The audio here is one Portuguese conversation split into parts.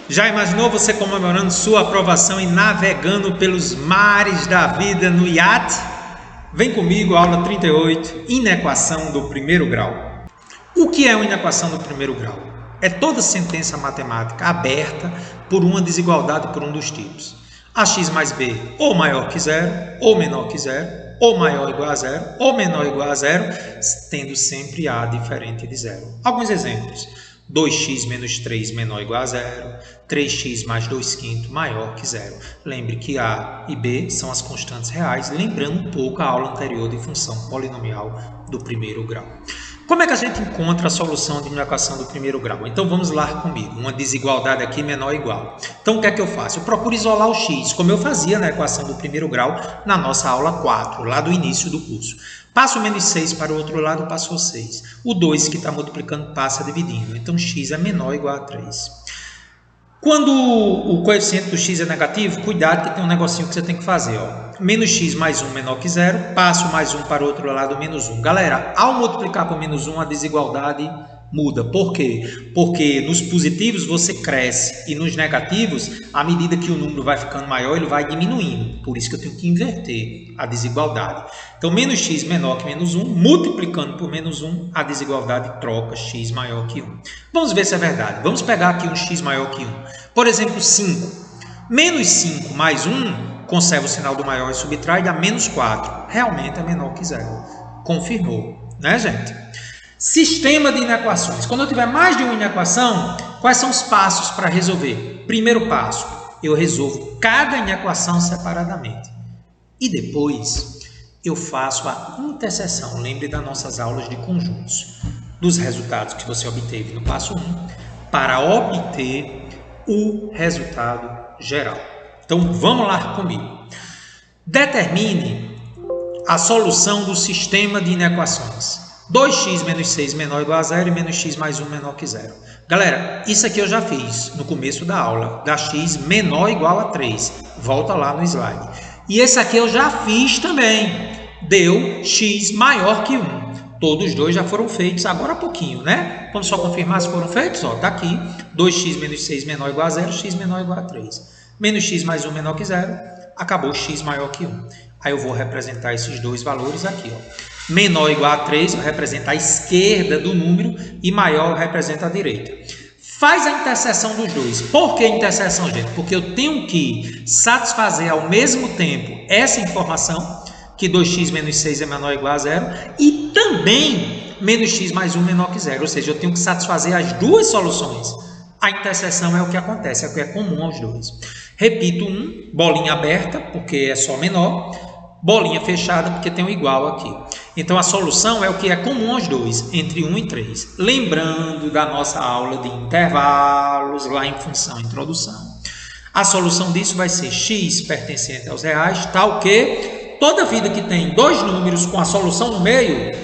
Já imaginou você comemorando sua aprovação e navegando pelos mares da vida no iate? Vem comigo, aula 38, inequação do primeiro grau. O que é uma inequação do primeiro grau? É toda sentença matemática aberta por uma desigualdade por um dos tipos. Ax mais b ou maior que zero, ou menor que zero, ou maior ou igual a zero, ou menor ou igual a zero, tendo sempre a diferente de zero. Alguns exemplos. 2x menos 3 menor ou igual a zero, 3x mais 2 quintos maior que zero. Lembre que a e b são as constantes reais, lembrando um pouco a aula anterior de função polinomial do primeiro grau. Como é que a gente encontra a solução de inequação do primeiro grau? Então vamos lá comigo, uma desigualdade aqui menor ou igual. Então o que é que eu faço? Eu procuro isolar o x, como eu fazia na equação do primeiro grau na nossa aula 4, lá do início do curso. Passo o menos 6 para o outro lado, passou 6. O 2 que está multiplicando passa dividindo, então x é menor ou igual a 3. Quando o coeficiente do x é negativo, cuidado que tem um negocinho que você tem que fazer. Ó. Menos x mais 1 menor que zero, passo mais 1 para o outro lado, menos 1. Galera, ao multiplicar por menos 1, a desigualdade muda. Por quê? Porque nos positivos você cresce e nos negativos, à medida que o número vai ficando maior, ele vai diminuindo. Por isso que eu tenho que inverter a desigualdade. Então, menos x menor que menos 1, multiplicando por menos 1, a desigualdade troca x maior que 1. Vamos ver se é verdade. Vamos pegar aqui um x maior que 1. Por exemplo, 5. Menos 5 mais 1, conserva o sinal do maior e subtrai, dá menos 4. Realmente é menor que zero. Confirmou, né, gente? Sistema de inequações. Quando eu tiver mais de uma inequação, quais são os passos para resolver? Primeiro passo, eu resolvo cada inequação separadamente. E depois, eu faço a interseção. Lembre das nossas aulas de conjuntos. Dos resultados que você obteve no passo 1, para obter o resultado geral. Então, vamos lá comigo. Determine a solução do sistema de inequações. 2x menos 6 menor ou igual a zero e menos x mais 1 menor que zero. Galera, isso aqui eu já fiz no começo da aula, da x menor ou igual a 3. Volta lá no slide. E esse aqui eu já fiz também. Deu x maior que 1. Todos os dois já foram feitos agora há pouquinho, né? Vamos só confirmar se foram feitos. Ó, tá aqui. 2x menos 6 menor ou igual a zero, x menor ou igual a 3. Menos x mais 1 menor que zero. Acabou x maior que 1. Aí eu vou representar esses dois valores aqui, ó. Menor ou igual a 3 representa a esquerda do número e maior representa a direita. Faz a interseção dos dois. Por que interseção, gente? Porque eu tenho que satisfazer ao mesmo tempo essa informação, que 2x menos 6 é menor ou igual a zero, e também menos x mais 1 menor que zero. Ou seja, eu tenho que satisfazer as duas soluções. A interseção é o que acontece, é o que é comum aos dois. Repito, bolinha aberta, porque é só menor, bolinha fechada, porque tem um igual aqui. Então, a solução é o que é comum aos dois, entre 1 e 3. Lembrando da nossa aula de intervalos, lá em função introdução. A solução disso vai ser x pertencente aos reais, tal que toda vida que tem dois números com a solução no meio,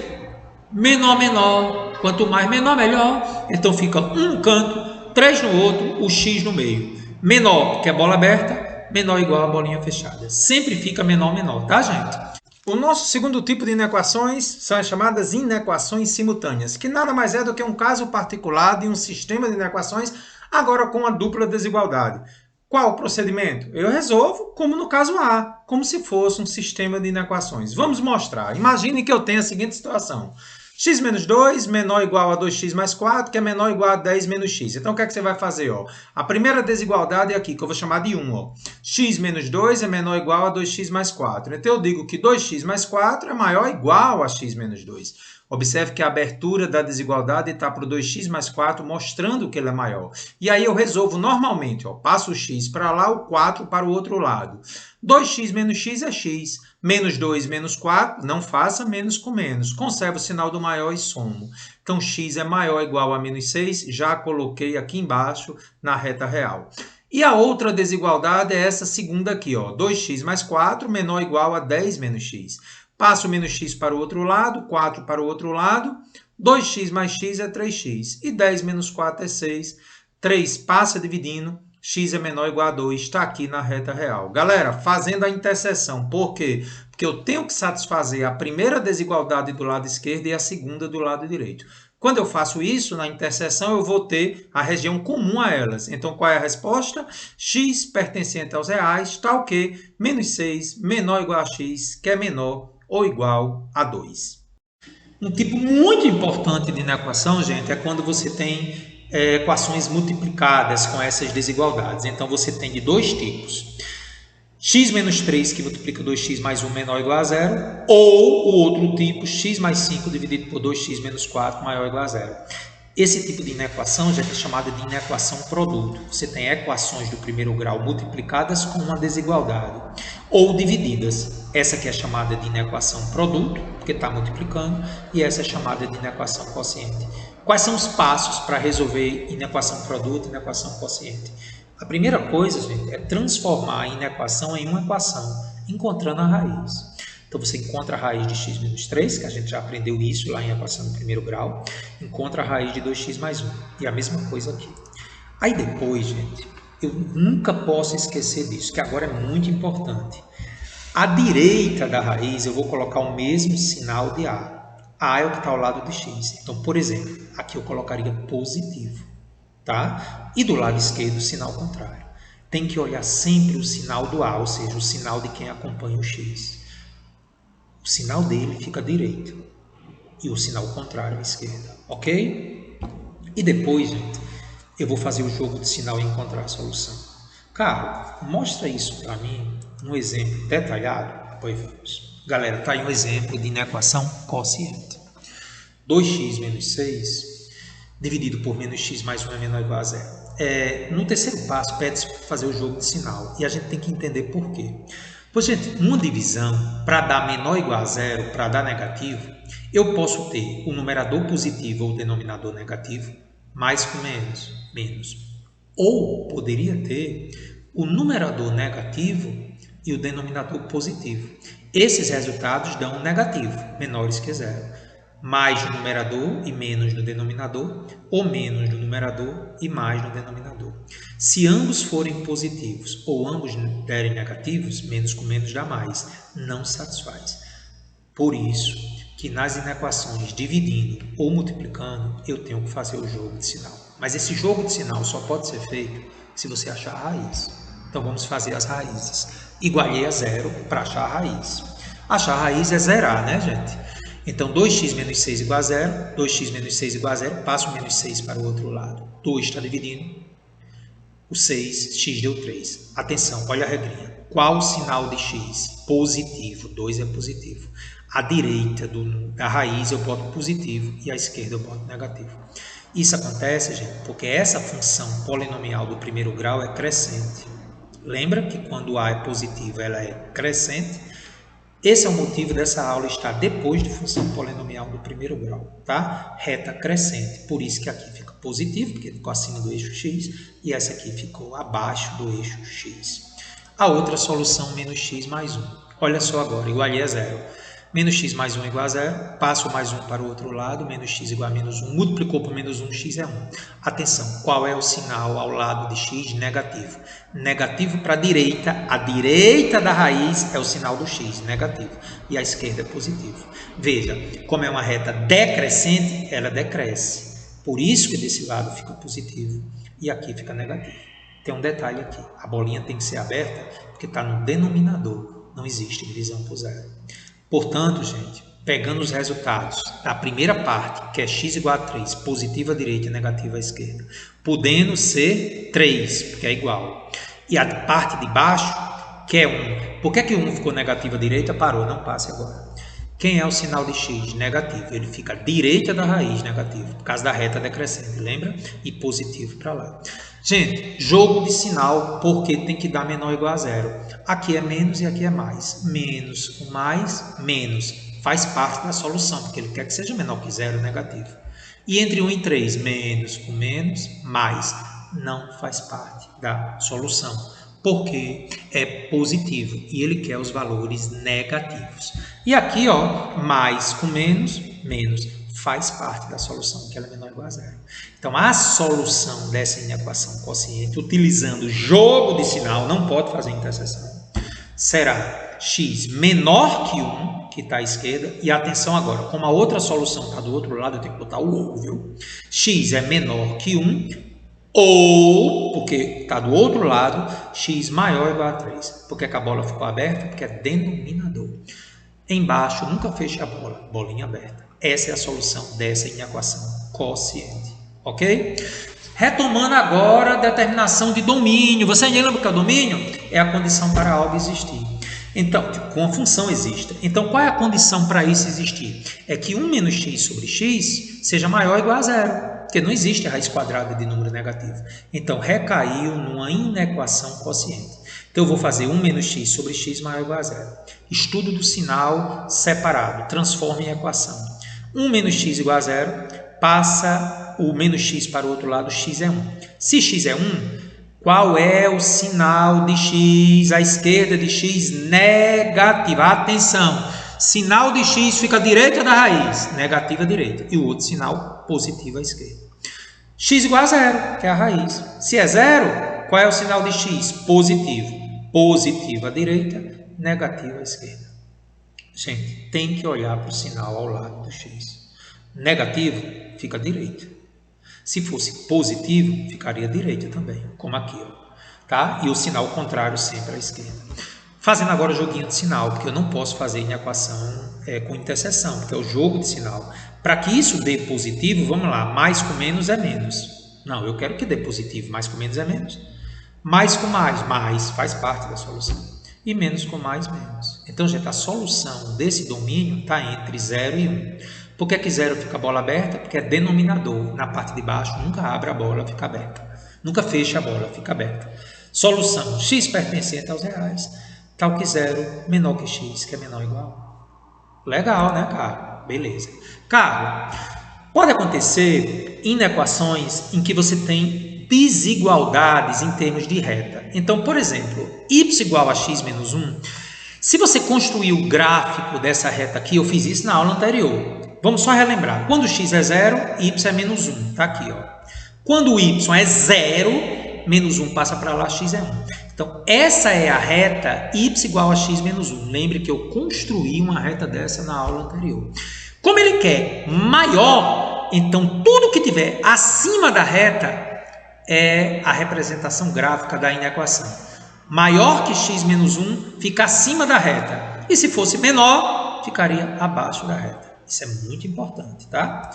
menor, menor. Quanto mais menor, melhor. Então, fica um no canto, 3 no outro, o x no meio. Menor, que é bola aberta, menor igual a bolinha fechada. Sempre fica menor, menor, tá, gente? O nosso segundo tipo de inequações são as chamadas inequações simultâneas, que nada mais é do que um caso particular de um sistema de inequações, agora com a dupla desigualdade. Qual o procedimento? Eu resolvo como no caso A, como se fosse um sistema de inequações. Vamos mostrar. Imagine que eu tenho a seguinte situação. X menos 2 menor ou igual a 2x mais 4, que é menor ou igual a 10 menos x. Então, o que é que você vai fazer? Ó? A primeira desigualdade é aqui, que eu vou chamar de 1. Ó. X menos 2 é menor ou igual a 2x mais 4. Então, eu digo que 2x mais 4 é maior ou igual a x menos 2. Observe que a abertura da desigualdade está para o 2x mais 4, mostrando que ele é maior. E aí eu resolvo normalmente. Ó, passo o x para lá, o 4 para o outro lado. 2x menos x é x. Menos 2 menos 4, não faça menos com menos. Conserva o sinal do maior e somo. Então, x é maior ou igual a menos 6, já coloquei aqui embaixo na reta real. E a outra desigualdade é essa segunda aqui, ó, 2x mais 4 menor ou igual a 10 menos x. Passo o menos x para o outro lado, 4 para o outro lado, 2x mais x é 3x. E 10 menos 4 é 6. 3 passa dividindo. X é menor ou igual a 2, está aqui na reta real. Galera, fazendo a interseção. Por quê? Porque eu tenho que satisfazer a primeira desigualdade do lado esquerdo e a segunda do lado direito. Quando eu faço isso, na interseção, eu vou ter a região comum a elas. Então, qual é a resposta? X pertencente aos reais, tal que menos 6 menor ou igual a x, que é menor ou igual a 2. Um tipo muito importante de inequação, gente, é quando você tem equações multiplicadas com essas desigualdades. Então, você tem de dois tipos. X menos 3 que multiplica 2x mais 1 menor ou igual a 0, ou o outro tipo, x mais 5 dividido por 2x menos 4 maior ou igual a 0. Esse tipo de inequação já é chamada de inequação produto. Você tem equações do primeiro grau multiplicadas com uma desigualdade, ou divididas. Essa aqui é chamada de inequação produto, porque está multiplicando, e essa é chamada de inequação quociente. Quais são os passos para resolver inequação produto e inequação quociente? A primeira coisa, gente, é transformar a inequação em uma equação, encontrando a raiz. Então, você encontra a raiz de x menos 3, que a gente já aprendeu isso lá em equação do primeiro grau. Encontra a raiz de 2x mais 1. E a mesma coisa aqui. Aí depois, gente, eu nunca posso esquecer disso, que agora é muito importante. À direita da raiz, eu vou colocar o mesmo sinal de A. A é o que está ao lado de x. Então, por exemplo, aqui eu colocaria positivo. Tá? E do lado esquerdo, o sinal contrário. Tem que olhar sempre o sinal do A, ou seja, o sinal de quem acompanha o X. O sinal dele fica à direita e o sinal contrário à esquerda, ok? E depois, gente, eu vou fazer o jogo de sinal e encontrar a solução. Carlos, mostra isso para mim, um exemplo detalhado, depois vamos. Galera, tá aí um exemplo de inequação quociente. 2x menos 6 dividido por menos x mais 1 é menor ou igual a 0. No terceiro passo, pede-se fazer o jogo de sinal. E a gente tem que entender por quê. Pois, gente, uma divisão, para dar menor ou igual a 0, para dar negativo, eu posso ter o numerador positivo ou o denominador negativo, mais com menos, menos. Ou poderia ter o numerador negativo e o denominador positivo. Esses resultados dão um negativo, menores que 0. Mais no numerador e menos no denominador, ou menos no numerador e mais no denominador. Se ambos forem positivos ou ambos derem negativos, menos com menos dá mais, não satisfaz. Por isso que nas inequações dividindo ou multiplicando, eu tenho que fazer o jogo de sinal. Mas esse jogo de sinal só pode ser feito se você achar a raiz. Então vamos fazer as raízes. Igualei a 0 para achar a raiz. Achar a raiz é zerar, né, gente? Então, 2x menos 6 igual a 0, 2x menos 6 igual a 0, passo o menos 6 para o outro lado. 2 está dividindo, o 6, x deu 3. Atenção, olha a regrinha. Qual o sinal de x? Positivo, 2 é positivo. À direita da raiz eu boto positivo e à esquerda eu boto negativo. Isso acontece, gente, porque essa função polinomial do primeiro grau é crescente. Lembra que quando A é positivo ela é crescente? Esse é o motivo dessa aula estar depois de função polinomial do primeiro grau, tá? Reta crescente, por isso que aqui fica positivo, porque ficou acima do eixo x, e essa aqui ficou abaixo do eixo x. A outra solução, menos x mais 1. Olha só agora, igualei a 0. Menos x mais 1 igual a 0, passo mais 1 para o outro lado, menos x igual a menos 1, multiplicou por menos 1, x é 1. Atenção, qual é o sinal ao lado de x? Negativo. Negativo para a direita da raiz é o sinal do x, negativo, e a esquerda é positivo. Veja, como é uma reta decrescente, ela decresce. Por isso que desse lado fica positivo e aqui fica negativo. Tem um detalhe aqui, a bolinha tem que ser aberta porque está no denominador, não existe divisão por zero. Portanto, gente, pegando os resultados da primeira parte, que é x igual a 3, positivo à direita e negativo à esquerda, podendo ser 3, porque é igual. E a parte de baixo, que é 1. Por que 1 ficou negativo à direita? Parou, não passe agora. Quem é o sinal de x? Negativo. Ele fica à direita da raiz, negativo, por causa da reta decrescente, lembra? E positivo para lá. Gente, jogo de sinal, porque tem que dar menor ou igual a 0. Aqui é menos e aqui é mais. Menos com mais, menos. Faz parte da solução, porque ele quer que seja menor que 0, negativo. E entre 1 e 3, menos com menos, mais. Não faz parte da solução, porque é positivo e ele quer os valores negativos. E aqui, ó, mais com menos, menos. Faz parte da solução, que ela é menor ou igual a 0. Então, a solução dessa inequação quociente, utilizando jogo de sinal, não pode fazer interseção, será x menor que 1 que está à esquerda, e atenção agora, como a outra solução está do outro lado, eu tenho que botar o ou, viu? X é menor que 1, ou, porque está do outro lado, x maior ou igual a 3. Por que a bola ficou aberta? Porque é denominador. Embaixo, nunca feche a bola, bolinha aberta. Essa é a solução dessa inequação quociente, ok? Retomando agora a determinação de domínio. Você lembra que é o domínio? É a condição para algo existir. Então, com a função exista. Então, qual é a condição para isso existir? É que 1 menos x sobre x seja maior ou igual a 0. Porque não existe a raiz quadrada de número negativo. Então, recaiu numa inequação quociente. Então, eu vou fazer 1 menos x sobre x maior ou igual a 0. Estudo do sinal separado. Transforma em equação. 1 menos x igual a 0. Passa o menos x para o outro lado, x é 1. Se x é 1, qual é o sinal de x à esquerda de x? Negativo. Atenção! Sinal de x fica à direita da raiz, negativa à direita. E o outro sinal positivo à esquerda. X igual a 0, que é a raiz. Se é 0, qual é o sinal de x? Positivo. Positivo à direita, negativo à esquerda. Gente, tem que olhar para o sinal ao lado do x. Negativo fica à direita. Se fosse positivo, ficaria à direita também, como aqui, ó, tá? E o sinal contrário sempre à esquerda. Fazendo agora o joguinho de sinal, porque eu não posso fazer inequação com interseção, porque é o jogo de sinal. Para que isso dê positivo, vamos lá, mais com menos é menos. Não, eu quero que dê positivo, mais com menos é menos. Mais com mais faz parte da solução. E menos com mais, menos. Então, gente, a solução desse domínio está entre 0 e 1. Por que que 0 fica a bola aberta? Porque é denominador. Na parte de baixo, nunca abre a bola, fica aberta. Nunca fecha a bola, fica aberta. Solução, x pertencente aos reais, tal que 0 menor que x, que é menor ou igual. Legal, né, Carlos? Beleza. Carlos, pode acontecer inequações em que você tem desigualdades em termos de reta. Então, por exemplo, y igual a x menos 1, se você construir o gráfico dessa reta aqui, eu fiz isso na aula anterior. Vamos só relembrar. Quando x é 0, y é menos 1. Está aqui, ó. Quando o y é 0, menos 1 passa para lá, x é 1. Então, essa é a reta y igual a x menos 1. Lembre que eu construí uma reta dessa na aula anterior. Como ele quer maior, então tudo que tiver acima da reta é a representação gráfica da inequação. Maior que x menos 1 fica acima da reta. E se fosse menor, ficaria abaixo da reta. Isso é muito importante, tá?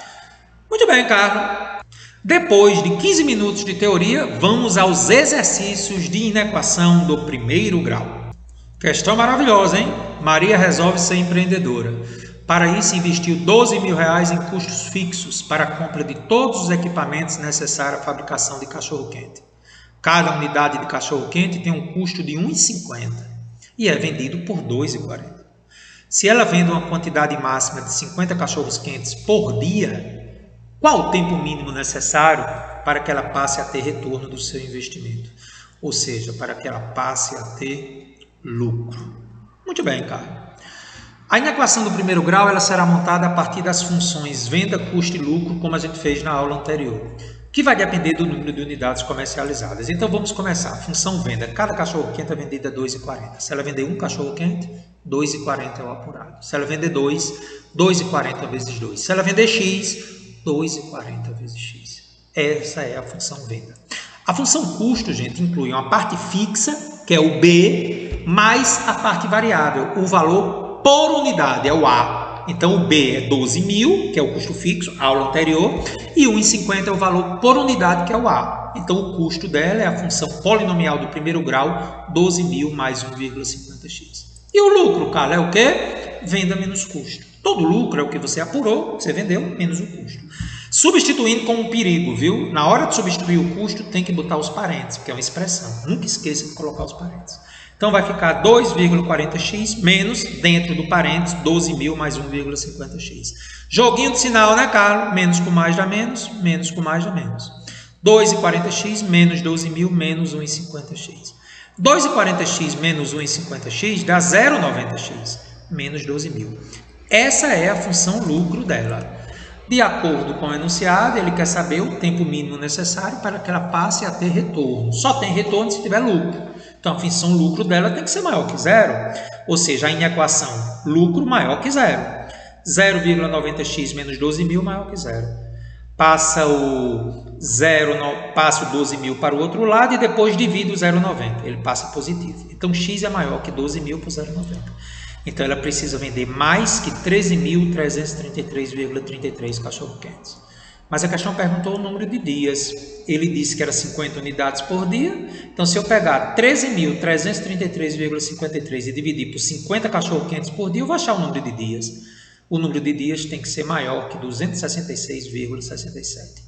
Muito bem, Carlos. Depois de 15 minutos de teoria, vamos aos exercícios de inequação do primeiro grau. Questão maravilhosa, hein? Maria resolve ser empreendedora. Para isso, investiu R$12.000 em custos fixos para a compra de todos os equipamentos necessários à fabricação de cachorro-quente. Cada unidade de cachorro-quente tem um custo de R$1,50 e é vendido por R$2,40. Se ela vende uma quantidade máxima de 50 cachorros-quentes por dia, qual o tempo mínimo necessário para que ela passe a ter retorno do seu investimento? Ou seja, para que ela passe a ter lucro. Muito bem, Carlos. A inequação do primeiro grau ela será montada a partir das funções venda, custo e lucro, como a gente fez na aula anterior, que vai depender do número de unidades comercializadas. Então, vamos começar. A função venda. Cada cachorro-quente é vendido a R$2,40. Se ela vender um cachorro-quente, R$2,40 é o apurado. Se ela vender dois, R$2,40 vezes 2. Se ela vender X, R$2,40 vezes X. Essa é a função venda. A função custo, gente, inclui uma parte fixa, que é o B, mais a parte variável, o valor por unidade, é o A. Então, o B é 12.000, que é o custo fixo, aula anterior, e 1,50 é o valor por unidade, que é o A. Então, o custo dela é a função polinomial do primeiro grau, 12.000 mais 1,50x. E o lucro, cara, é o quê? Venda menos custo. Todo lucro é o que você apurou, você vendeu, menos o custo. Substituindo com um perigo, viu? Na hora de substituir o custo, tem que botar os parênteses, porque é uma expressão. Nunca esqueça de colocar os parênteses. Então, vai ficar 2,40x menos, dentro do parênteses, 12.000 mais 1,50x. Joguinho de sinal, né, Carlos? Menos com mais dá menos, menos com mais dá menos. 2,40x menos 12.000 menos 1,50x. 2,40x menos 1,50x dá 0,90x, menos 12.000. Essa é a função lucro dela. De acordo com o enunciado, ele quer saber o tempo mínimo necessário para que ela passe a ter retorno. Só tem retorno se tiver lucro. Então, a função lucro dela tem que ser maior que 0. Ou seja, a inequação lucro maior que zero. 0,90x menos 12.000 maior que zero. Passa o 12.000 para o outro lado e depois divide o 0,90. Ele passa positivo. Então, x é maior que 12.000 por 0,90. Então, ela precisa vender mais que 13.333,33 cachorro-quentes. Mas a questão perguntou o número de dias. Ele disse que era 50 unidades por dia. Então, se eu pegar 13.333,53 e dividir por 50 cachorro-quentes por dia, eu vou achar o número de dias. O número de dias tem que ser maior que 266,67.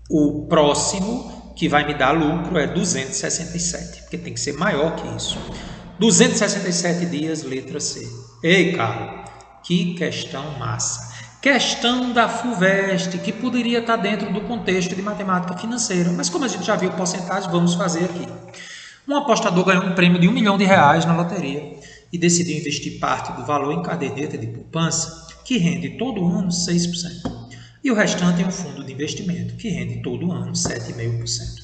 O próximo que vai me dar lucro é 267, porque tem que ser maior que isso. 267 dias, letra C. Ei, Carlos, que questão massa. Questão da FUVEST, que poderia estar dentro do contexto de matemática financeira. Mas como a gente já viu porcentagem, vamos fazer aqui. Um apostador ganhou um prêmio de R$1 milhão na loteria e decidiu investir parte do valor em caderneta de poupança, que rende todo ano 6%. E o restante em um fundo de investimento, que rende todo ano 7,5%.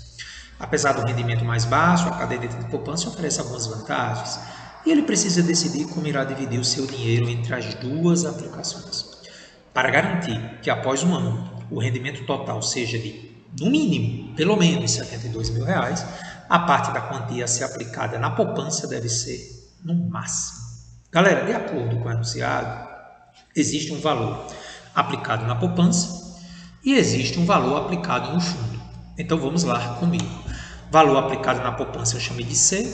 Apesar do rendimento mais baixo, a caderneta de poupança oferece algumas vantagens. E ele precisa decidir como irá dividir o seu dinheiro entre as duas aplicações. Para garantir que após um ano o rendimento total seja de, no mínimo, pelo menos R$72 mil, a parte da quantia a ser aplicada na poupança deve ser no máximo. Galera, de acordo com o enunciado, existe um valor aplicado na poupança e existe um valor aplicado no fundo. Então vamos lá comigo. Valor aplicado na poupança eu chamei de C,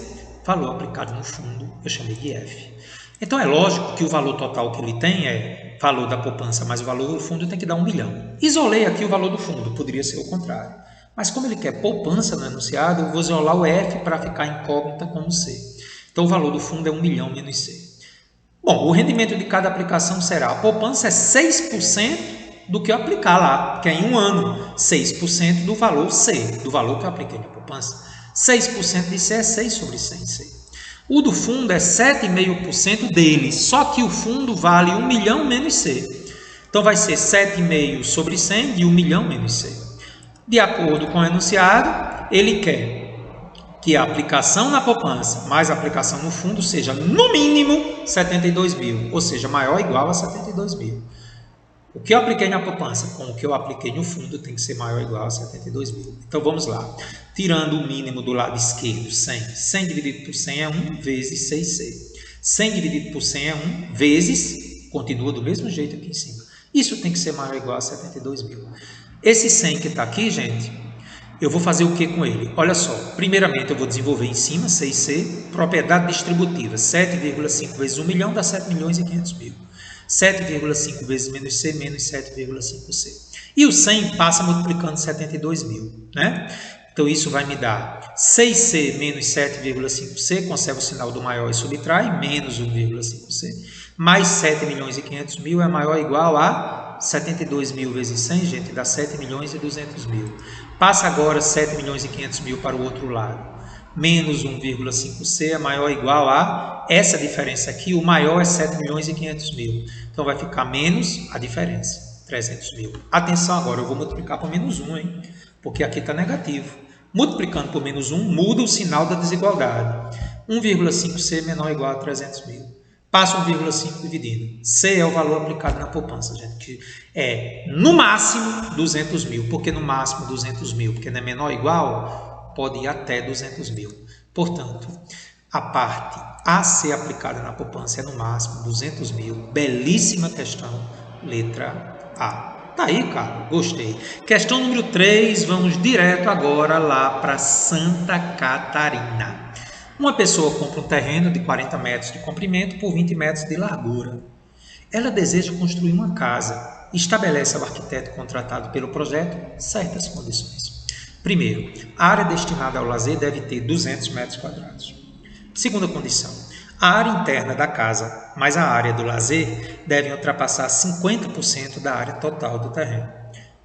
valor aplicado no fundo eu chamei de F. Então é lógico que o valor total que ele tem é valor da poupança mais o valor do fundo tem que dar 1 milhão. Isolei aqui o valor do fundo, poderia ser o contrário. Mas como ele quer poupança no enunciado, eu vou isolar o F para ficar incógnita como C. Então o valor do fundo é 1 milhão menos C. Bom, o rendimento de cada aplicação será, a poupança é 6% do que eu aplicar lá, que é em um ano, 6% do valor C, do valor que eu apliquei na poupança. 6% de C é 6 sobre 100 C. O do fundo é 7,5% dele, só que o fundo vale 1 milhão menos C. Então vai ser 7,5 sobre 100 de 1 milhão menos C. De acordo com o enunciado, ele quer que a aplicação na poupança mais a aplicação no fundo seja no mínimo 72 mil, ou seja, maior ou igual a 72 mil. O que eu apliquei na poupança com o que eu apliquei no fundo tem que ser maior ou igual a 72 mil. Então vamos lá. Tirando o mínimo do lado esquerdo, 100. 100 dividido por 100 é 1 vezes 6C. 100 dividido por 100 é 1 vezes, continua do mesmo jeito aqui em cima. Isso tem que ser maior ou igual a 72 mil. Esse 100 que está aqui, gente, eu vou fazer o que com ele? Olha só, primeiramente eu vou desenvolver em cima, 6C, propriedade distributiva, 7,5 vezes 1 milhão dá 7 milhões e 500 mil. 7,5 vezes menos C, menos 7,5C. E o 100 passa multiplicando 72 mil, né? Então isso vai me dar 6C menos 7,5C, conserva o sinal do maior e subtrai, menos 1,5C, mais 7 milhões e 500 mil é maior ou igual a 72 mil vezes 100, gente, dá 7 milhões e 200 mil. Passa agora 7 milhões e 500 mil para o outro lado. Menos 1,5C é maior ou igual a essa diferença aqui, o maior é 7 milhões e 500 mil. Então vai ficar menos a diferença, 300 mil. Atenção agora, eu vou multiplicar por menos 1, hein? Porque aqui está negativo. Multiplicando por menos 1, muda o sinal da desigualdade. 1,5C menor ou igual a 300 mil. Passa 1,5 dividindo. C é o valor aplicado na poupança, gente, que é no máximo 200 mil. Por que no máximo 200 mil? Porque não é menor ou igual? Pode ir até 200 mil. Portanto, a parte a ser aplicada na poupança é no máximo 200 mil. Belíssima questão, letra A. Tá aí, cara, gostei. Questão número 3, vamos direto agora lá para Santa Catarina. Uma pessoa compra um terreno de 40 metros de comprimento por 20 metros de largura. Ela deseja construir uma casa. Estabelece ao arquiteto contratado pelo projeto certas condições. Primeiro, a área destinada ao lazer deve ter 200 metros quadrados. Segunda condição, a área interna da casa mais a área do lazer devem ultrapassar 50% da área total do terreno.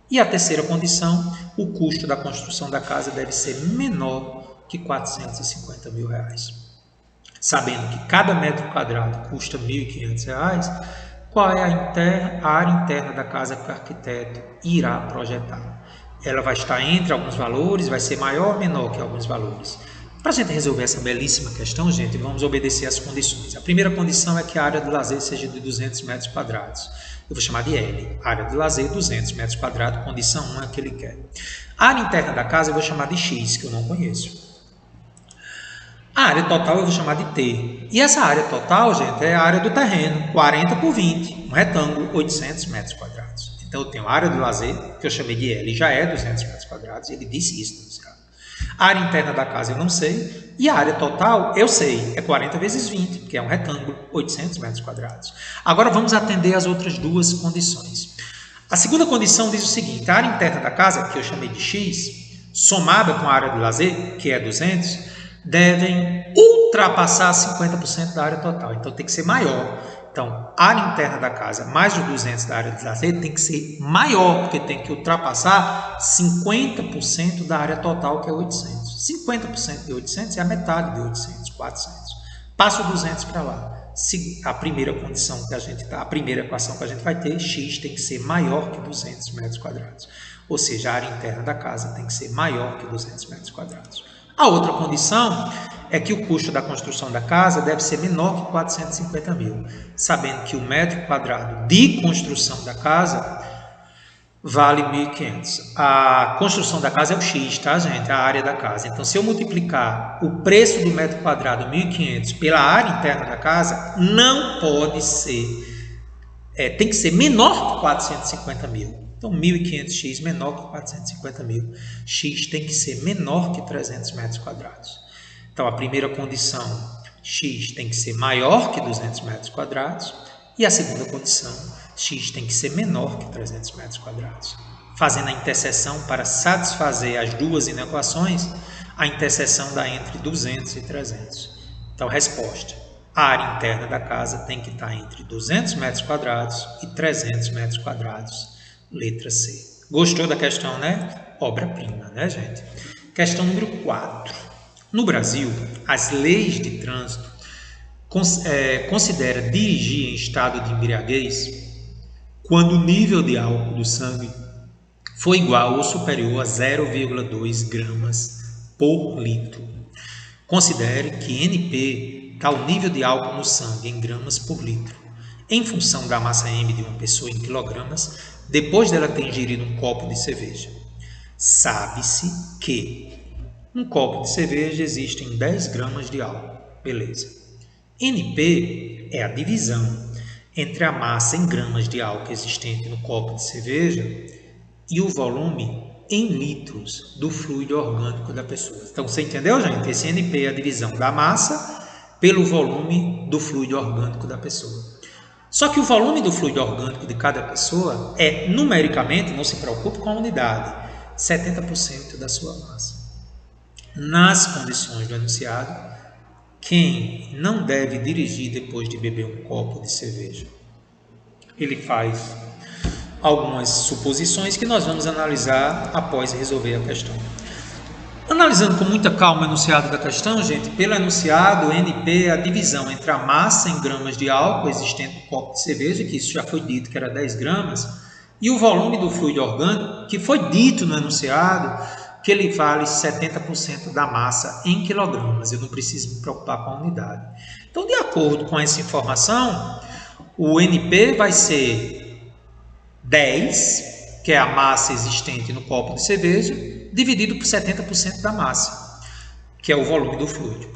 E a terceira condição, o custo da construção da casa deve ser menor que R$ 450 mil. Sabendo que cada metro quadrado custa R$ 1.500, qual é a área interna da casa que o arquiteto irá projetar? Ela vai estar entre alguns valores, vai ser maior ou menor que alguns valores. Para a gente resolver essa belíssima questão, gente, vamos obedecer às condições. A primeira condição é que a área de lazer seja de 200 metros quadrados. Eu vou chamar de L. Área de lazer, 200 metros quadrados. Condição 1 é que ele quer. A área interna da casa eu vou chamar de X, que eu não conheço. A área total eu vou chamar de T. E essa área total, gente, é a área do terreno, 40 por 20, um retângulo, 800 metros quadrados. Então, eu tenho a área do lazer, que eu chamei de L, já é 200 metros quadrados, e ele disse isso no enunciado. A área interna da casa eu não sei, e a área total eu sei, é 40 vezes 20, que é um retângulo, 800 metros quadrados. Agora, vamos atender as outras duas condições. A segunda condição diz o seguinte: a área interna da casa, que eu chamei de X, somada com a área do lazer, que é 200, devem ultrapassar 50% da área total. Então, tem que ser maior. Então, a área interna da casa mais os 200 da área de lazer tem que ser maior, porque tem que ultrapassar 50% da área total, que é 800. 50% de 800 é a metade de 800, 400. Passa o 200 para lá. A primeira condição que a primeira equação que a gente vai ter, x tem que ser maior que 200 metros quadrados. Ou seja, a área interna da casa tem que ser maior que 200 metros quadrados. A outra condição é que o custo da construção da casa deve ser menor que 450 mil, sabendo que o metro quadrado de construção da casa vale 1.500. A construção da casa é o X, tá, gente? A área da casa. Então, se eu multiplicar o preço do metro quadrado 1.500 pela área interna da casa, não pode ser, tem que ser menor que 450 mil. Então, 1.500x menor que 450 mil. X tem que ser menor que 300 metros quadrados. Então, a primeira condição, x tem que ser maior que 200 metros quadrados. E a segunda condição, x tem que ser menor que 300 metros quadrados. Fazendo a interseção para satisfazer as duas inequações, a interseção dá entre 200 e 300. Então, resposta: a área interna da casa tem que estar entre 200 metros quadrados e 300 metros quadrados. Letra C. Gostou da questão, né? Obra-prima, né, gente? Questão número 4. No Brasil, as leis de trânsito considera dirigir em estado de embriaguez quando o nível de álcool do sangue for igual ou superior a 0,2 gramas por litro. Considere que NP está o nível de álcool no sangue em gramas por litro. Em função da massa M de uma pessoa em quilogramas, depois dela ter ingerido um copo de cerveja. Sabe-se que um copo de cerveja existe em 10 gramas de álcool. Beleza. NP é a divisão entre a massa em gramas de álcool existente no copo de cerveja e o volume em litros do fluido orgânico da pessoa. Então, você entendeu, gente? Esse NP é a divisão da massa pelo volume do fluido orgânico da pessoa. Só que o volume do fluido orgânico de cada pessoa é, numericamente, não se preocupe com a unidade, 70% da sua massa. Nas condições do enunciado, quem não deve dirigir depois de beber um copo de cerveja? Ele faz algumas suposições que nós vamos analisar após resolver a questão. Analisando com muita calma o enunciado da questão, gente, pelo enunciado, NP é a divisão entre a massa em gramas de álcool existente no copo de cerveja, que isso já foi dito que era 10 gramas, e o volume do fluido orgânico, que foi dito no enunciado, que ele vale 70% da massa em quilogramas. Eu não preciso me preocupar com a unidade. Então, de acordo com essa informação, o NP vai ser 10, que é a massa existente no copo de cerveja, dividido por 70% da massa, que é o volume do fluido.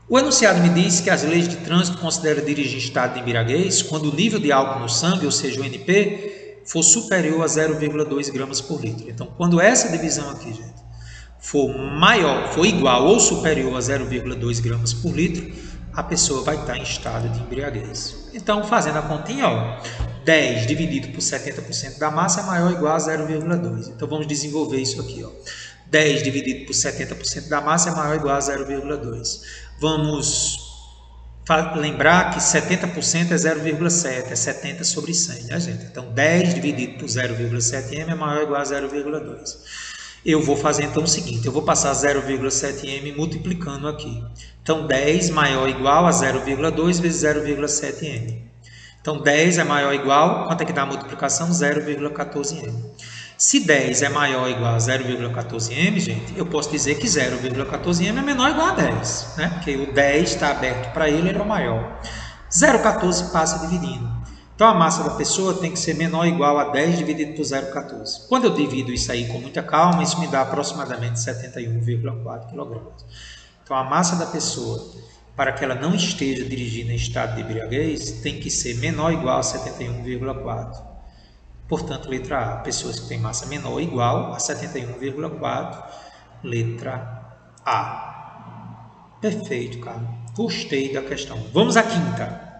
O enunciado me diz que as leis de trânsito consideram dirigir em estado de embriaguez quando o nível de álcool no sangue, ou seja, o NP, for superior a 0,2 gramas por litro. Então, quando essa divisão aqui, gente, for igual ou superior a 0,2 gramas por litro, a pessoa vai estar em estado de embriaguez. Então, fazendo a continha, 10 dividido por 70% da massa é maior ou igual a 0,2. Então, vamos desenvolver isso aqui. 10 dividido por 70% da massa é maior ou igual a 0,2. Vamos lembrar que 70% é 0,7, é 70 sobre 100, né, gente? Então, 10 dividido por 0,7 m é maior ou igual a 0,2. Eu vou fazer então o seguinte, eu vou passar 0,7 m multiplicando aqui. Então, 10 maior ou igual a 0,2 vezes 0,7 m. Então, 10 é maior ou igual, quanto é que dá a multiplicação? 0,14 m. Se 10 é maior ou igual a 0,14 m, gente, eu posso dizer que 0,14 m é menor ou igual a 10, né? Porque o 10 está aberto para ele, ele é o maior. 0,14 passa dividindo. Então, a massa da pessoa tem que ser menor ou igual a 10 dividido por 0,14. Quando eu divido isso aí com muita calma, isso me dá aproximadamente 71,4 kg. Então, a massa da pessoa, para que ela não esteja dirigindo em estado de embriaguez, tem que ser menor ou igual a 71,4. Portanto, letra A, pessoas que têm massa menor ou igual a 71,4, letra A. Perfeito, cara. Gostei da questão. Vamos à quinta.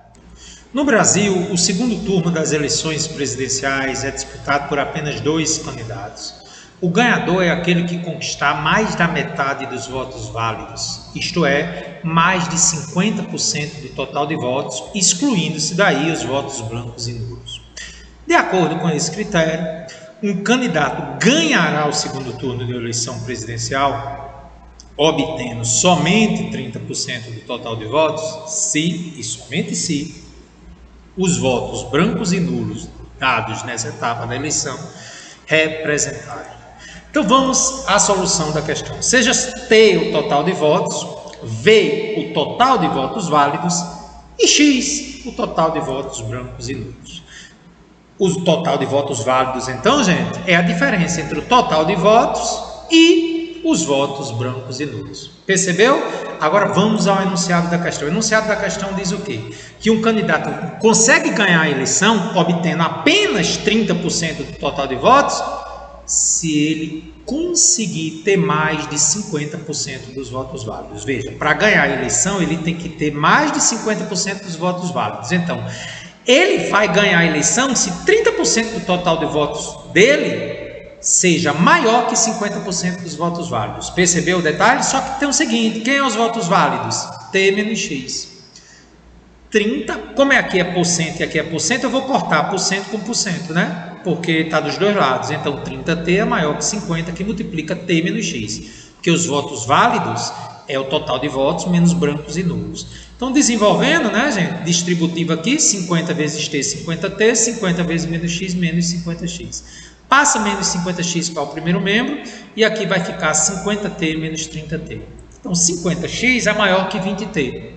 No Brasil, o segundo turno das eleições presidenciais é disputado por apenas 2 candidatos. O ganhador é aquele que conquistar mais da metade dos votos válidos, isto é, mais de 50% do total de votos, excluindo-se daí os votos brancos e nulos. De acordo com esse critério, um candidato ganhará o segundo turno de eleição presidencial, obtendo somente 30% do total de votos, se e somente se os votos brancos e nulos dados nessa etapa da eleição representarem. Então vamos à solução da questão. Seja T o total de votos, V o total de votos válidos e X o total de votos brancos e nulos. O total de votos válidos, então, gente, é a diferença entre o total de votos e os votos brancos e nulos. Percebeu? Agora vamos ao enunciado da questão. O enunciado da questão diz o quê? Que um candidato consegue ganhar a eleição obtendo apenas 30% do total de votos se ele conseguir ter mais de 50% dos votos válidos. Veja, para ganhar a eleição ele tem que ter mais de 50% dos votos válidos. Então, ele vai ganhar a eleição se 30% do total de votos dele seja maior que 50% dos votos válidos. Percebeu o detalhe? Só que tem o seguinte, quem é os votos válidos? T menos X. 30, como aqui é porcento e aqui é porcento, eu vou cortar porcento com porcento, né? Porque está dos dois lados. Então, 30T é maior que 50, que multiplica T menos X. Porque os votos válidos é o total de votos menos brancos e nulos. Então, desenvolvendo, né, gente? Distributivo aqui, 50 vezes T, 50T, 50 vezes menos X, menos 50X. Passa menos 50X para o primeiro membro, e aqui vai ficar 50T menos 30T. Então, 50X é maior que 20T.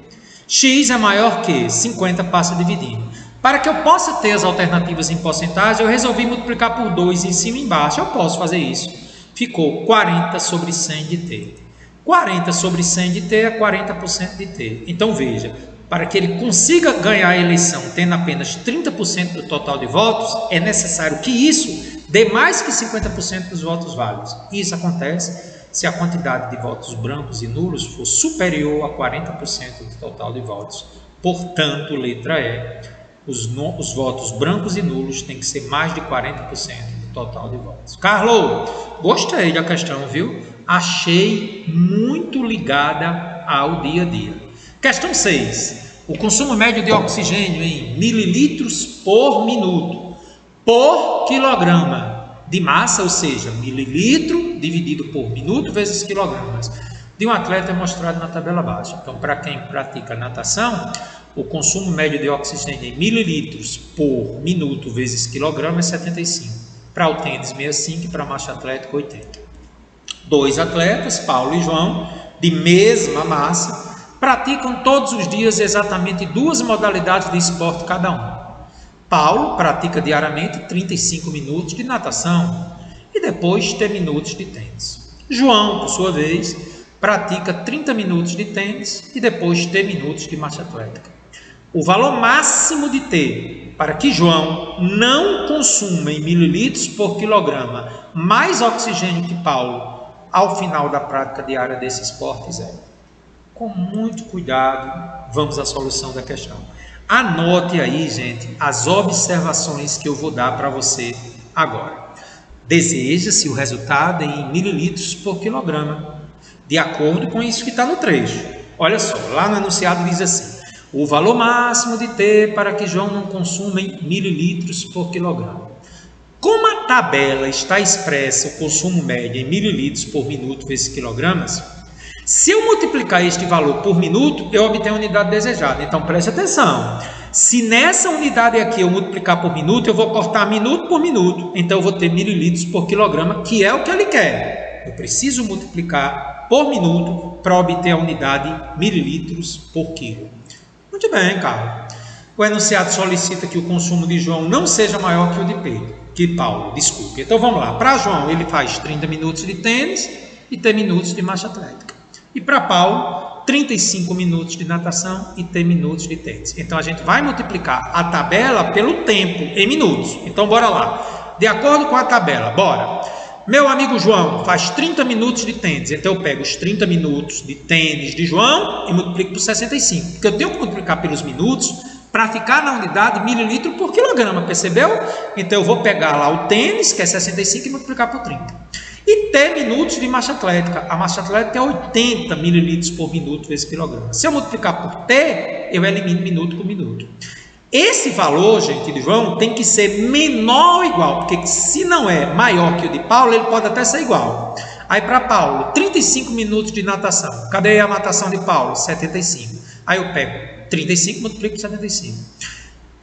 X é maior que 50, passa dividindo. Para que eu possa ter as alternativas em porcentagem, eu resolvi multiplicar por 2 em cima e embaixo. Eu posso fazer isso. Ficou 40 sobre 100 de T. 40 sobre 100 de T é 40% de T. Então, veja, para que ele consiga ganhar a eleição tendo apenas 30% do total de votos, é necessário que isso dê mais que 50% dos votos válidos. Isso acontece se a quantidade de votos brancos e nulos for superior a 40% do total de votos. Portanto, letra E, os votos brancos e nulos têm que ser mais de 40% do total de votos. Carlos, gostei da questão, viu? Achei muito ligada ao dia a dia. Questão 6. O consumo médio de oxigênio em mililitros por minuto por quilograma de massa, ou seja, mililitro dividido por minuto vezes quilogramas, de um atleta é mostrado na tabela abaixo. Então, para quem pratica natação, o consumo médio de oxigênio em mililitros por minuto vezes quilograma é 75. Para o tênis, 65 e para marcha atlética, 80. 2 atletas, Paulo e João, de mesma massa, praticam todos os dias exatamente 2 modalidades de esporte cada um. Paulo pratica diariamente 35 minutos de natação e depois 30 minutos de tênis. João, por sua vez, pratica 30 minutos de tênis e depois 30 minutos de marcha atlética. O valor máximo de T para que João não consuma em mililitros por quilograma mais oxigênio que Paulo ao final da prática diária desse esporte é. Com muito cuidado, vamos à solução da questão. Anote aí, gente, as observações que eu vou dar para você agora. Deseja-se o resultado em mililitros por quilograma, de acordo com isso que está no trecho. Olha só, lá no enunciado diz assim: o valor máximo de T para que João não consuma em mililitros por quilograma. Como a tabela está expressa o consumo médio em mililitros por minuto vezes quilogramas, Se eu multiplicar este valor por minuto, eu obtenho a unidade desejada. Então, preste atenção. Se nessa unidade aqui eu multiplicar por minuto, eu vou cortar minuto por minuto. Então, eu vou ter mililitros por quilograma, que é o que ele quer. Eu preciso multiplicar por minuto para obter a unidade mililitros por quilo. Muito bem, Carlos. O enunciado solicita que o consumo de João não seja maior que o de Pedro. Que Paulo, desculpe. Então, vamos lá. Para João, ele faz 30 minutos de tênis e 10 minutos de marcha atlética. E para Paulo, 35 minutos de natação e 10 minutos de tênis. Então, a gente vai multiplicar a tabela pelo tempo, em minutos. Então, bora lá. De acordo com a tabela, bora. Meu amigo João faz 30 minutos de tênis. Então, eu pego os 30 minutos de tênis de João e multiplico por 65. Porque eu tenho que multiplicar pelos minutos para ficar na unidade mililitro por quilograma, percebeu? Então, eu vou pegar lá o tênis, que é 65, e multiplicar por 30. E 10 minutos de marcha atlética. A marcha atlética é 80 mililitros por minuto vezes quilograma. Se eu multiplicar por T, eu elimino minuto por minuto. Esse valor, gente, de João tem que ser menor ou igual, porque se não é maior que o de Paulo, ele pode até ser igual. Aí para Paulo, 35 minutos de natação. Cadê a natação de Paulo? 75. Aí eu pego 35 e multiplico por 75.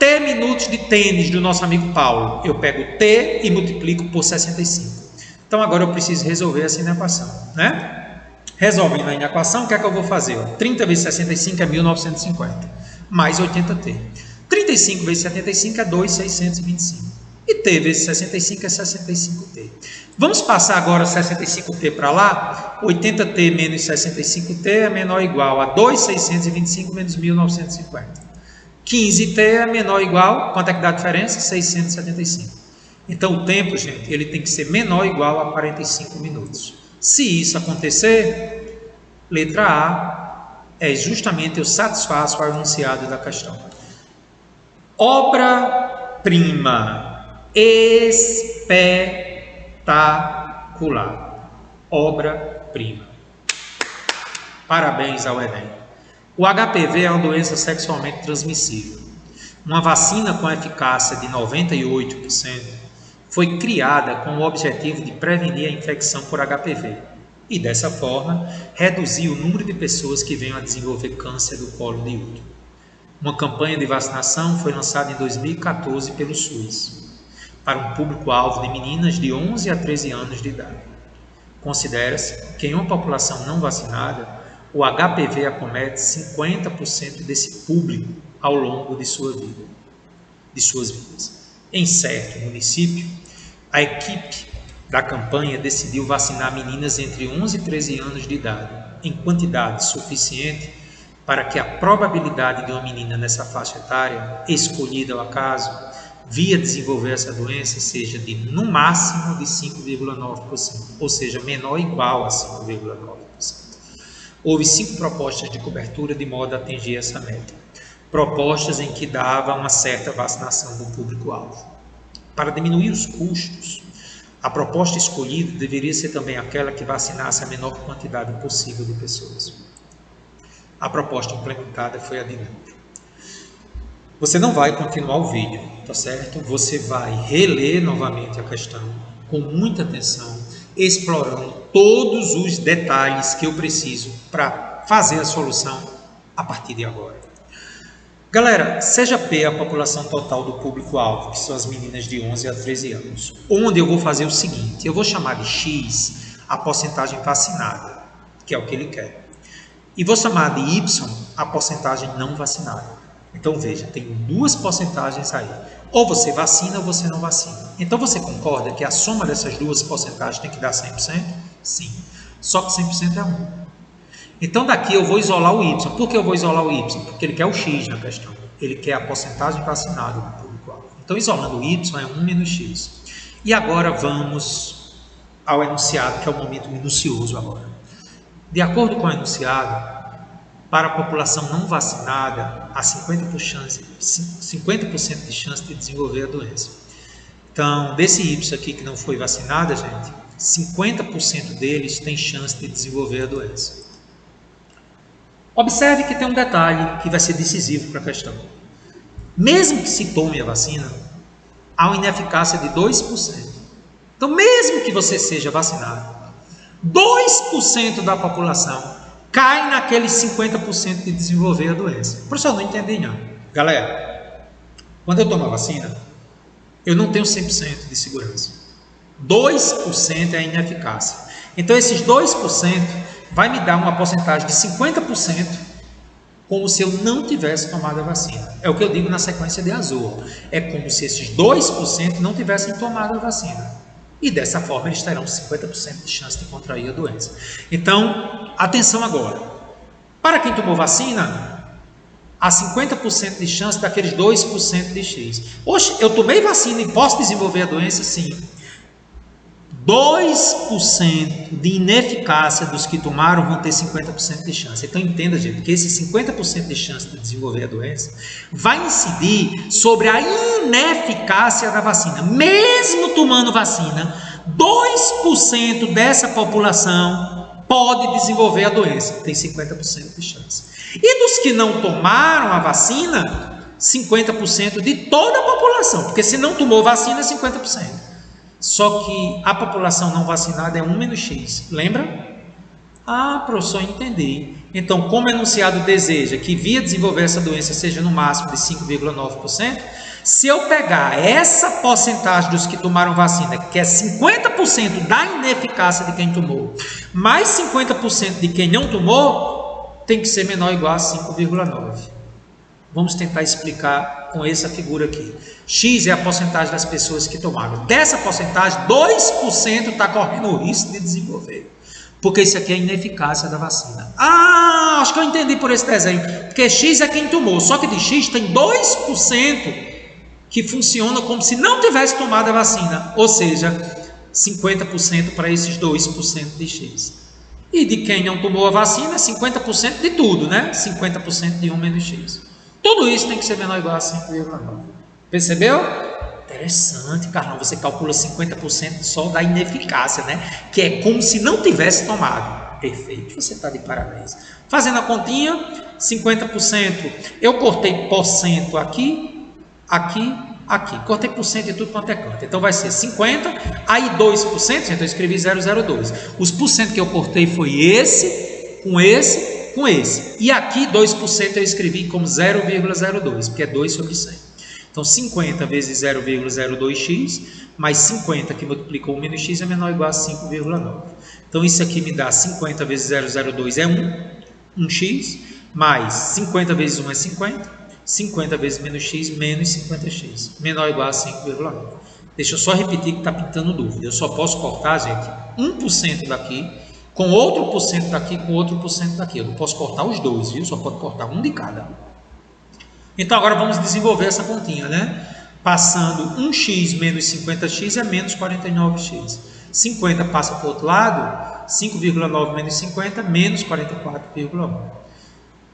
T minutos de tênis do nosso amigo Paulo. Eu pego T e multiplico por 65. Então, agora eu preciso resolver essa inequação, né? Resolvendo a inequação, o que é que eu vou fazer? 30 vezes 65 é 1950, mais 80t. 35 vezes 75 é 2.625. E t vezes 65 é 65t. Vamos passar agora 65t para lá. 80t menos 65t é menor ou igual a 2.625 menos 1.950. 15t é menor ou igual, quanto é que dá a diferença? 675. Então, o tempo, gente, ele tem que ser menor ou igual a 45 minutos. Se isso acontecer, letra A é justamente eu satisfaço o enunciado da questão. Obra-prima espetacular. Obra-prima. Parabéns ao Enem. O HPV é uma doença sexualmente transmissível. Uma vacina com eficácia de 98% foi criada com o objetivo de prevenir a infecção por HPV e, dessa forma, reduzir o número de pessoas que venham a desenvolver câncer do colo de útero. Uma campanha de vacinação foi lançada em 2014 pelo SUS, para um público-alvo de meninas de 11 a 13 anos de idade. Considera-se que em uma população não vacinada, o HPV acomete 50% desse público ao longo de suas vidas. Em certo município, a equipe da campanha decidiu vacinar meninas entre 11 e 13 anos de idade, em quantidade suficiente para que a probabilidade de uma menina nessa faixa etária, escolhida ao acaso, vir a desenvolver essa doença seja de, no máximo, de 5,9%, ou seja, menor ou igual a 5,9%. Houve 5 propostas de cobertura de modo a atingir essa meta. Propostas em que dava uma certa vacinação do público-alvo. Para diminuir os custos, a proposta escolhida deveria ser também aquela que vacinasse a menor quantidade possível de pessoas. A proposta implementada foi a de dentro. Você não vai continuar o vídeo, tá certo? Você vai reler novamente a questão com muita atenção, explorando todos os detalhes que eu preciso para fazer a solução a partir de agora. Galera, seja P a população total do público-alvo, que são as meninas de 11 a 13 anos, onde eu vou fazer o seguinte, eu vou chamar de X a porcentagem vacinada, que é o que ele quer, e vou chamar de Y a porcentagem não vacinada. Então veja, tem 2 porcentagens aí, ou você vacina ou você não vacina. Então você concorda que a soma dessas 2 porcentagens tem que dar 100%? Sim, só que 100% é 1. Então, daqui eu vou isolar o Y. Por que eu vou isolar o Y? Porque ele quer o X na questão. Ele quer a porcentagem vacinada do público-alvo. Então, isolando o Y é 1 menos X. E agora vamos ao enunciado, que é o momento minucioso agora. De acordo com o enunciado, para a população não vacinada, há 50% de chance de desenvolver a doença. Então, desse Y aqui que não foi vacinada, gente, 50% deles tem chance de desenvolver a doença. Observe que tem um detalhe que vai ser decisivo para a questão. Mesmo que se tome a vacina, há uma ineficácia de 2%. Então, mesmo que você seja vacinado, 2% da população cai naqueles 50% de desenvolver a doença. Professor, não entendi não. Galera, quando eu tomo a vacina, eu não tenho 100% de segurança. 2% é a ineficácia. Então, esses 2% vai me dar uma porcentagem de 50%, como se eu não tivesse tomado a vacina. É o que eu digo na sequência de Azul. É como se esses 2% não tivessem tomado a vacina. E dessa forma eles terão 50% de chance de contrair a doença. Então, atenção agora. Para quem tomou vacina, há 50% de chance daqueles 2% de X. Oxe, eu tomei vacina e posso desenvolver a doença? Sim. 2% de ineficácia dos que tomaram vão ter 50% de chance. Então entenda, gente, que esse 50% de chance de desenvolver a doença vai incidir sobre a ineficácia da vacina. Mesmo tomando vacina, 2% dessa população pode desenvolver a doença. Tem 50% de chance. E dos que não tomaram a vacina, 50% de toda a população. Porque se não tomou vacina, é 50%. Só que a população não vacinada é 1 menos X. Lembra? Ah, professor, entendi. Então, como o enunciado deseja que via desenvolver essa doença seja no máximo de 5,9%, se eu pegar essa porcentagem dos que tomaram vacina, que é 50% da ineficácia de quem tomou, mais 50% de quem não tomou, tem que ser menor ou igual a 5,9%. Vamos tentar explicar com essa figura aqui. X é a porcentagem das pessoas que tomaram. Dessa porcentagem, 2% está correndo o risco de desenvolver. Porque isso aqui é a ineficácia da vacina. Ah, acho que eu entendi por esse desenho. Porque X é quem tomou. Só que de X tem 2% que funciona como se não tivesse tomado a vacina. Ou seja, 50% para esses 2% de X. E de quem não tomou a vacina, 50% de tudo, né? 50% de 1 menos X. Tudo isso tem que ser menor ou igual a 5,9. Percebeu? Interessante, Carlão. Você calcula 50% só da ineficácia, né? Que é como se não tivesse tomado. Perfeito, você está de parabéns. Fazendo a continha, 50%. Eu cortei porcento aqui, aqui, aqui. Cortei porcento de tudo quanto é canto. Então vai ser 50, aí 2%, gente, eu escrevi 0,02. Os porcento que eu cortei foi esse, com esse, com esse. E aqui 2% eu escrevi como 0,02, porque é 2 sobre 100. Então 50 vezes 0,02x, mais 50 que multiplicou 1 menos x é menor ou igual a 5,9. Então isso aqui me dá 50 vezes 0,02 é 1x, mais 50 vezes 1 é 50, 50 vezes menos x, menos 50x, menor ou igual a 5,9. Deixa eu só repetir que está pintando dúvida. Eu só posso cortar, gente, 1% daqui, com outro porcento daqui, com outro porcento daqui. Eu não posso cortar os dois, viu? Só pode cortar um de cada. Então agora vamos desenvolver essa continha, né? Passando 1x menos 50x é menos 49x. 50 passa para o outro lado, 5,9 menos 50, menos 44,1.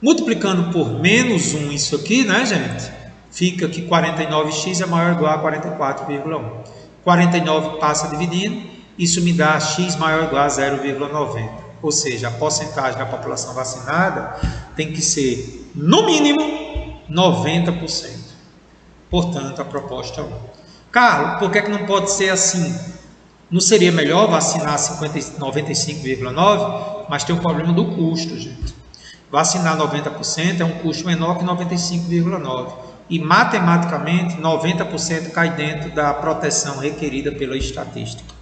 Multiplicando por menos 1 isso aqui, né, gente? Fica que 49x é maior ou igual a 44,1. 49 passa dividindo. Isso me dá x maior ou igual a 0,90. Ou seja, a porcentagem da população vacinada tem que ser, no mínimo, 90%. Portanto, a proposta é 1. Carlos, por que não pode ser assim? Não seria melhor vacinar 95,9%? Mas tem o problema do custo, gente. Vacinar 90% é um custo menor que 95,9%. E, matematicamente, 90% cai dentro da proteção requerida pela estatística.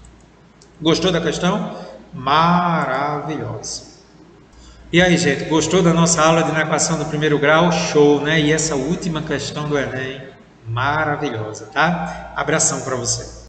Gostou da questão? Maravilhosa. E aí, gente, gostou da nossa aula de equação do primeiro grau? Show, né? E essa última questão do Enem, maravilhosa, tá? Abração para você.